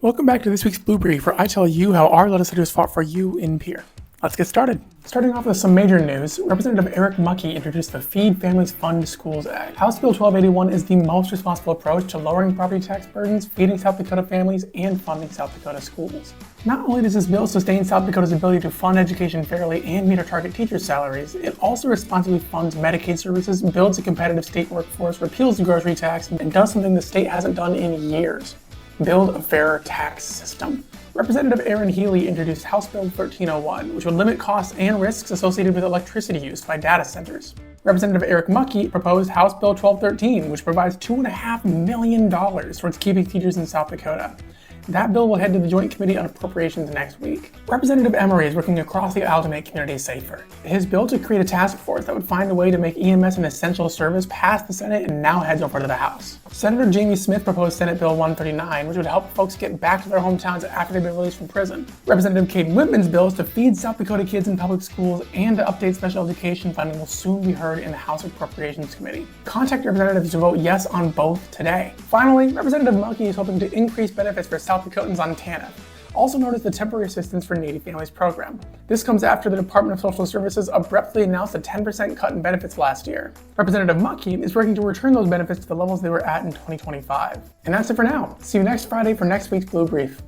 Welcome back to this week's Blue Brief, where I tell you how our legislators fought for you in Peer. Let's get started. Starting off with some major news, Representative Eric Muckey introduced the Feed Families Fund Schools Act. House Bill 1281 is the most responsible approach to lowering property tax burdens, feeding South Dakota families, and funding South Dakota schools. Not only does this bill sustain South Dakota's ability to fund education fairly and meet our target teachers' salaries, it also responsibly funds Medicaid services, builds a competitive state workforce, repeals the grocery tax, and does something the state hasn't done in years: build a fairer tax system. Representative Aaron Healy introduced House Bill 1301, which would limit costs and risks associated with electricity use by data centers. Representative Eric Muckey proposed House Bill 1213, which provides $2.5 million towards keeping teachers in South Dakota. That bill will head to the Joint Committee on Appropriations next week. Representative Emery is working across the aisle to make communities safer. His bill to create a task force that would find a way to make EMS an essential service passed the Senate and now heads over to the House. Senator Jamie Smith proposed Senate Bill 139, which would help folks get back to their hometowns after they've been released from prison. Representative Kate Whitman's bill is to feed South Dakota kids in public schools and to update special education funding will soon be heard in the House Appropriations Committee. Contact representatives to vote yes on both today. Finally, Representative Muckey is hoping to increase benefits for South Dakotans on TANF, also known as the Temporary Assistance for Needy Families program. This comes after the Department of Social Services abruptly announced a 10% cut in benefits last year. Representative Muckey is working to return those benefits to the levels they were at in 2025. And that's it for now. See you next Friday for next week's Blue Brief.